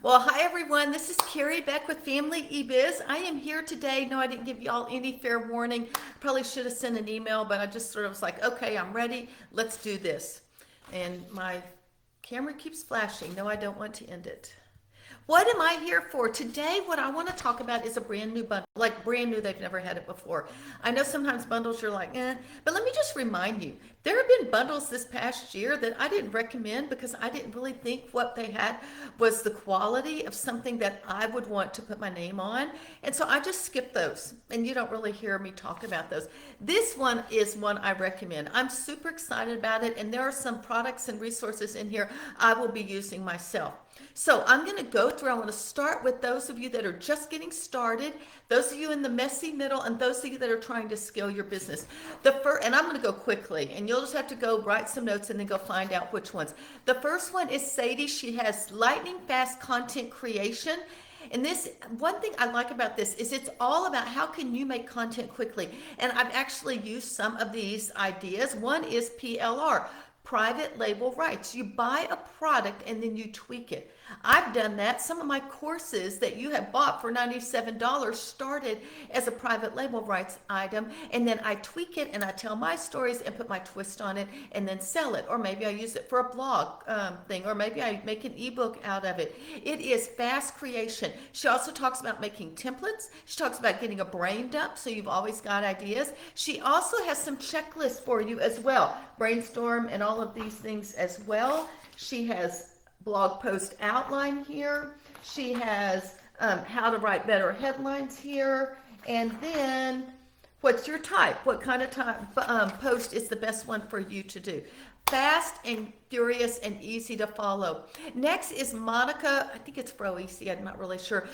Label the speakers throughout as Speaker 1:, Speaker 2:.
Speaker 1: Well, hi everyone. This is Carrie back with Family Ebiz. I am here today. No, I didn't give y'all any fair warning. Probably should have sent an email, but I just sort of was like, okay, I'm ready. Let's do this. And my camera keeps flashing. No, I don't want to end it. What am I here for? Today, what I want to talk about is a brand new bundle, like brand new, they've never had it before. I know sometimes bundles you're like, but let me just remind you, there have been bundles this past year that I didn't recommend because I didn't really think what they had was the quality of something that I would want to put my name on. And so I just skipped those, and you don't really hear me talk about those. This one is one I recommend. I'm super excited about it, and there are some products and resources in here I will be using myself. So I'm going to go through. I want to start with those of you that are just getting started, those of you in the messy middle, and those of you that are trying to scale your business. And I'm going to go quickly, and you'll just have to go write some notes and then go find out which ones. The first one is Sadie. She has lightning fast content creation. And this, one thing I like about this is it's all about how can you make content quickly. And I've actually used some of these ideas. One is PLR, private label rights. You buy a product and then you tweak it. I've done that. Some of my courses that you have bought for $97 started as a private label rights item, and then I tweak it and I tell my stories and put my twist on it and then sell it. Or maybe I use it for a blog thing, or maybe I make an ebook out of it. It is fast creation. She also talks about making templates. She talks about getting a brain dump, so you've always got ideas. She also has some checklists for you as well, brainstorm and all of these things as well. She has blog post outline here. She has how to write better headlines here. And then what's your type? What kind of post is the best one for you to do? Fast and furious and easy to follow. Next is Monica. I think it's Froese. I'm not really sure.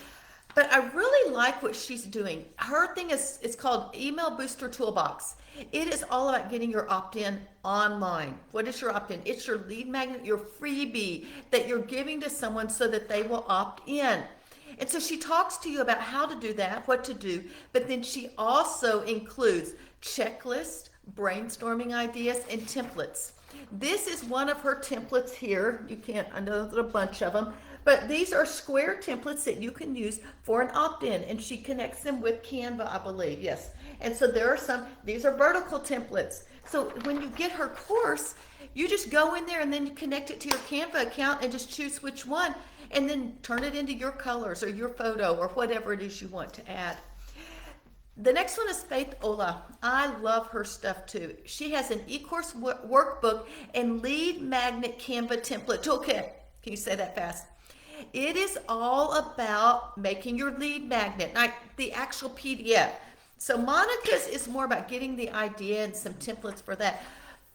Speaker 1: But I really like what she's doing. Her thing is, it's called Email Booster Toolbox. It is all about getting your opt-in online. What is your opt-in? It's your lead magnet, your freebie that you're giving to someone so that they will opt in. And so she talks to you about how to do that, what to do, but then she also includes checklists, brainstorming ideas, and templates. This is one of her templates here. You can't, I know there's a bunch of them, but these are square templates that you can use for an opt-in, and she connects them with Canva, I believe, yes. And so there are some, these are vertical templates. So when you get her course, you just go in there and then you connect it to your Canva account and just choose which one, and then turn it into your colors or your photo or whatever it is you want to add. The next one is Faith Ola. I love her stuff too. She has an e-course workbook and lead magnet Canva template toolkit. Can you say that fast? It is all about making your lead magnet, like the actual PDF. So Monica's is more about getting the idea and some templates for that.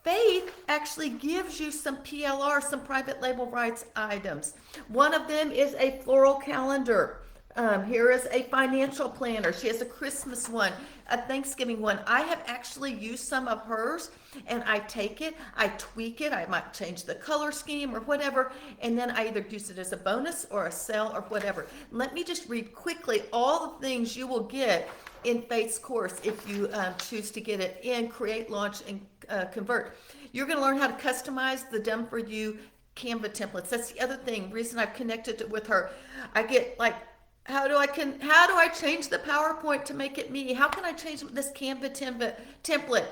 Speaker 1: Faith actually gives you some PLR, some private label rights items. One of them is a floral calendar. Here is a financial planner. She has a Christmas one, a Thanksgiving one. I have actually used some of hers, and I take it, I tweak it, I might change the color scheme or whatever, and then I either use it as a bonus or a sell or whatever. Let me just read quickly all the things you will get in Faith's course if you choose to get it in Create, Launch, and Convert. You're going to learn how to customize the done for you Canva templates. That's the other thing, reason I've connected it with her. I get like, how do I change the PowerPoint to make it me? How can I change this Canva template?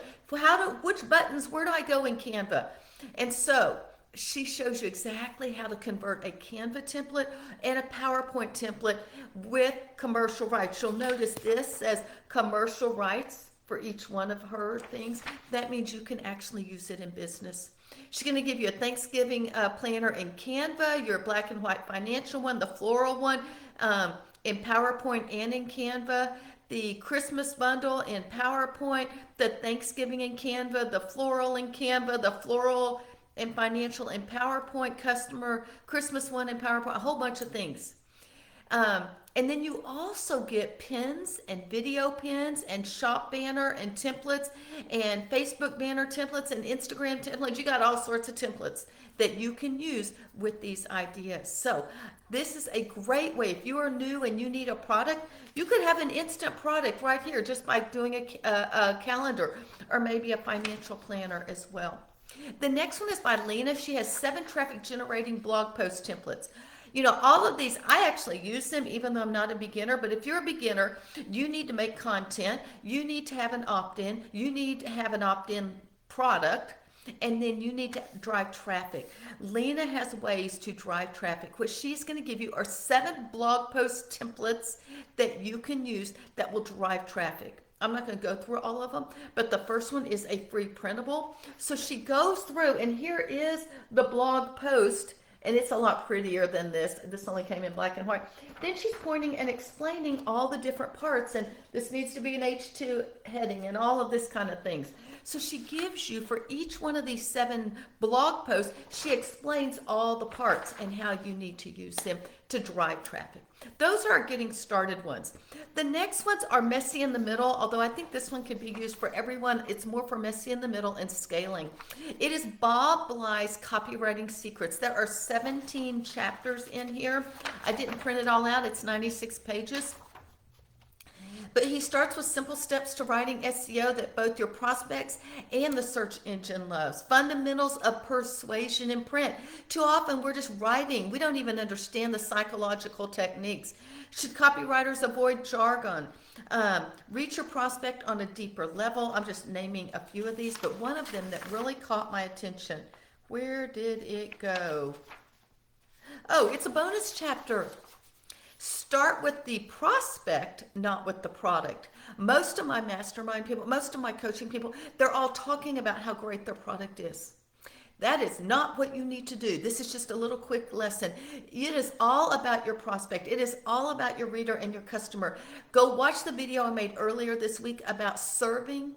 Speaker 1: Which buttons, where do I go in Canva? And so she shows you exactly how to convert a Canva template and a PowerPoint template with commercial rights. You'll notice this says commercial rights for each one of her things. That means you can actually use it in business. She's going to give you a Thanksgiving planner in Canva, your black and white financial one, the floral one in PowerPoint and in Canva, the Christmas bundle in PowerPoint, the Thanksgiving in Canva, the floral in Canva, the floral and financial in PowerPoint, customer Christmas one in PowerPoint, a whole bunch of things. And then you also get pins and video pins and shop banner and templates and Facebook banner templates and Instagram templates. You got all sorts of templates that you can use with these ideas. So this is a great way. If you are new and you need a product, you could have an instant product right here just by doing a calendar or maybe a financial planner as well. The next one is by Lena. She has 7 traffic generating blog post templates. You know, all of these, I actually use them even though I'm not a beginner, but if you're a beginner, you need to make content, you need to have an opt-in, you need to have an opt-in product, and then you need to drive traffic. Lena has ways to drive traffic. What she's going to give you are 7 blog post templates that you can use that will drive traffic. I'm not going to go through all of them, but the first one is a free printable. So she goes through, and here is the blog post, and it's a lot prettier than this. This only came in black and white. Then she's pointing and explaining all the different parts, and this needs to be an H2 heading and all of this kind of things. So she gives you, for each one of these 7 blog posts, she explains all the parts and how you need to use them to drive traffic. Those are our getting started ones. The next ones are messy in the middle, although I think this one could be used for everyone. It's more for messy in the middle and scaling. It is Bob Bly's Copywriting Secrets. There are 17 chapters in here. I didn't print it all out. It's 96 pages. But he starts with simple steps to writing SEO that both your prospects and the search engine loves. Fundamentals of persuasion in print. Too often we're just writing. We don't even understand the psychological techniques. Should copywriters avoid jargon? Reach your prospect on a deeper level. I'm just naming a few of these, but one of them that really caught my attention. Where did it go? Oh, it's a bonus chapter. Start with the prospect, not with the product. Most of my mastermind people, most of my coaching people, they're all talking about how great their product is. That is not what you need to do. This is just a little quick lesson. It is all about your prospect. It is all about your reader and your customer. Go watch the video I made earlier this week about serving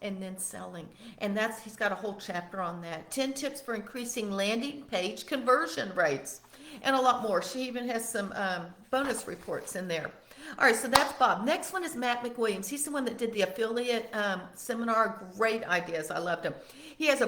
Speaker 1: and then selling. And he's got a whole chapter on that. 10 tips for increasing landing page conversion rates. And a lot more. She even has some bonus reports in there. All right, so that's Bob. Next one is Matt Mcwilliams. He's the one that did the affiliate seminar. Great ideas. I loved him. He has a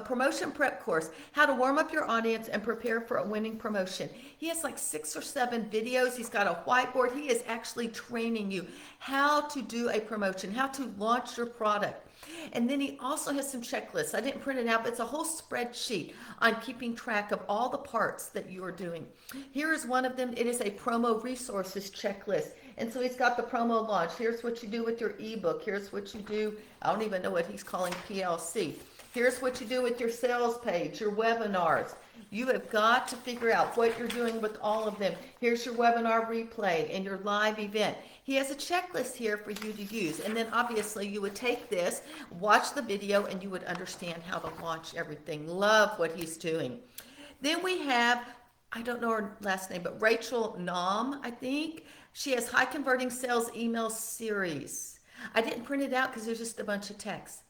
Speaker 1: promotion prep course, how to warm up your audience and prepare for a winning promotion. He has like 6 or 7 videos. He's got a whiteboard. He is actually training you how to do a promotion, how to launch your product. And then he also has some checklists. I didn't print it out, but it's a whole spreadsheet on keeping track of all the parts that you are doing. Here is one of them. It is a promo resources checklist. And so he's got the promo launch. Here's what you do with your ebook. Here's what you do. I don't even know what he's calling PLC. Here's what you do with your sales page, your webinars. You have got to figure out what you're doing with all of them. Here's your webinar replay and your live event. He has a checklist here for you to use. And then obviously you would take this, watch the video, and you would understand how to launch everything. Love what he's doing. Then we have, I don't know her last name, but Rachel Naum, I think. She has High Converting Sales Email Series. I didn't print it out because there's just a bunch of text.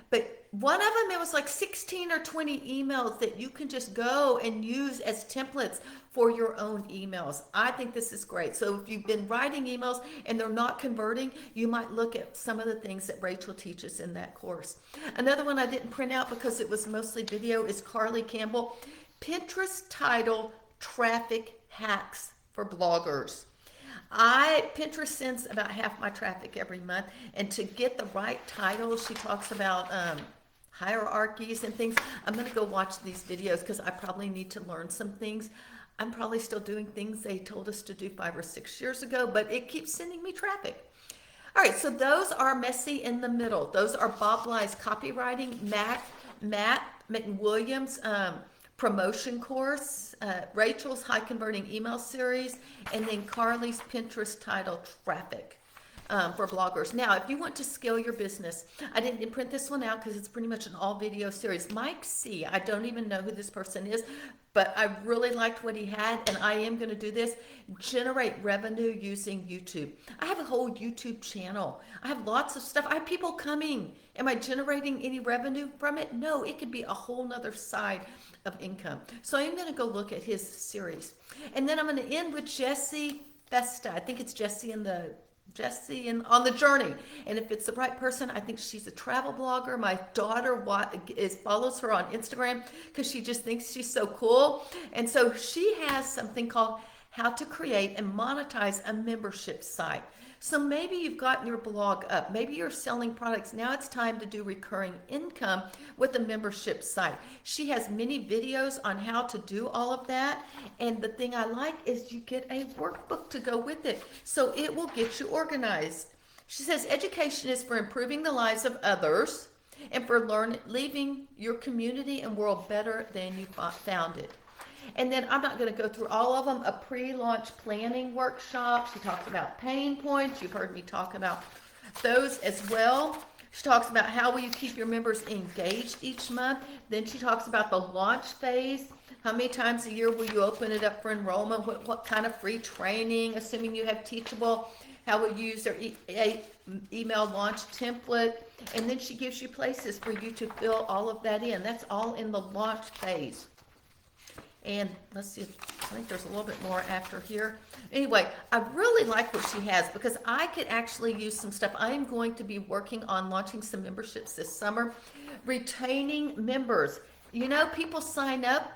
Speaker 1: But one of them, it was like 16 or 20 emails that you can just go and use as templates for your own emails. I think this is great. So if you've been writing emails and they're not converting, you might look at some of the things that Rachel teaches in that course. Another one I didn't print out because it was mostly video is Carly Campbell, Pinterest Title Traffic Hacks for Bloggers. Pinterest sends about half my traffic every month, and to get the right title, she talks about hierarchies and things. I'm going to go watch these videos because I probably need to learn some things. I'm probably still doing things they told us to do 5 or 6 years ago, but it keeps sending me traffic. All right, so those are messy in the middle. Those are Bob Bly's copywriting, Matt Mcwilliams' promotion course, Rachel's high converting email series, and then Carly's Pinterest title traffic for bloggers. Now, if you want to scale your business, I didn't print this one out because it's pretty much an all video series. Mike C, I don't even know who this person is, but I really liked what he had, and I am going to do this. Generate revenue using YouTube. I have a whole YouTube channel. I have lots of stuff. I have people coming. Am I generating any revenue from it? No, it could be a whole nother side of income. So I'm going to go look at his series. And then I'm going to end with Jessie Festa. I think it's Jessie on the journey. And if it's the right person, I think she's a travel blogger. My daughter follows her on Instagram because she just thinks she's so cool. And so she has something called How to Create and Monetize a Membership Site. So maybe you've gotten your blog up. Maybe you're selling products. Now it's time to do recurring income with a membership site. She has many videos on how to do all of that. And the thing I like is you get a workbook to go with it. So it will get you organized. She says education is for improving the lives of others and for leaving your community and world better than you found it. And then I'm not going to go through all of them. A pre-launch planning workshop. She talks about pain points. You've heard me talk about those as well. She talks about how will you keep your members engaged each month. Then she talks about the launch phase. How many times a year will you open it up for enrollment? What kind of free training, assuming you have Teachable? How will you use their email launch template? And then she gives you places for you to fill all of that in. That's all in the launch phase. And let's see, I think there's a little bit more after here. Anyway, I really like what she has because I could actually use some stuff. I am going to be working on launching some memberships this summer. Retaining members. You know, people sign up,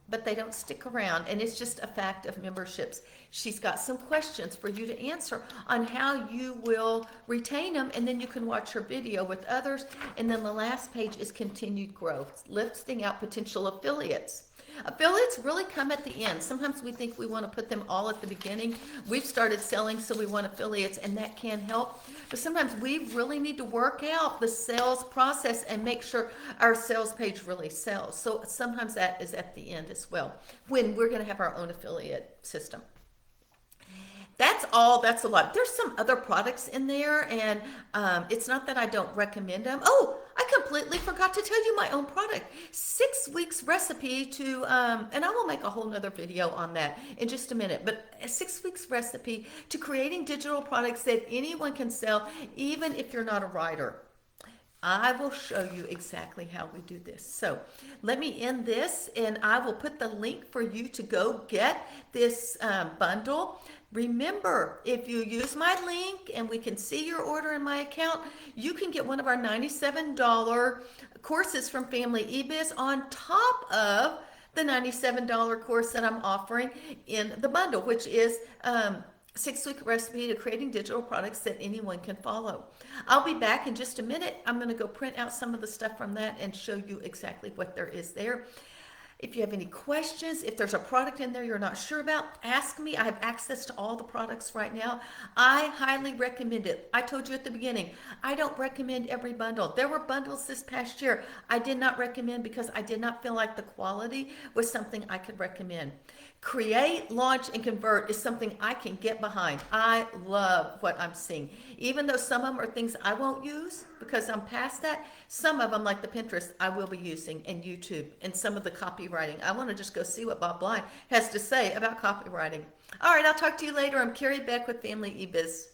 Speaker 1: but they don't stick around, and it's just a fact of memberships. She's got some questions for you to answer on how you will retain them, and then you can watch her video with others. And then the last page is continued growth, lifting out potential affiliates. Affiliates really come at the end. Sometimes we think we want to put them all at the beginning. We've started selling, so we want affiliates, and that can help. But sometimes we really need to work out the sales process and make sure our sales page really sells. So sometimes that is at the end as well, when we're going to have our own affiliate system. That's all. That's a lot. There's some other products in there, and it's not that I don't recommend them. Oh, I completely forgot to tell you my own product. 6 weeks recipe to, and I will make a whole nother video on that in just a minute, but a 6 weeks recipe to creating digital products that anyone can sell, even if you're not a writer. I will show you exactly how we do this. So let me end this, and I will put the link for you to go get this bundle. Remember, if you use my link and we can see your order in my account, you can get one of our $97 courses from Family Ebiz on top of the $97 course that I'm offering in the bundle, which is 6-week recipe to creating digital products that anyone can follow. I'll be back in just a minute. I'm going to go print out some of the stuff from that and show you exactly what there is there. If you have any questions, if there's a product in there you're not sure about, ask me. I have access to all the products right now. I highly recommend it. I told you at the beginning, I don't recommend every bundle. There were bundles this past year I did not recommend because I did not feel like the quality was something I could recommend. Create, launch, and convert is something I can get behind. I love what I'm seeing. Even though some of them are things I won't use because I'm past that, some of them, like the Pinterest, I will be using, and YouTube, and some of the copywriting. I want to just go see what Bob Blind has to say about copywriting. All right, I'll talk to you later. I'm Carrie Beck with Family Ebiz.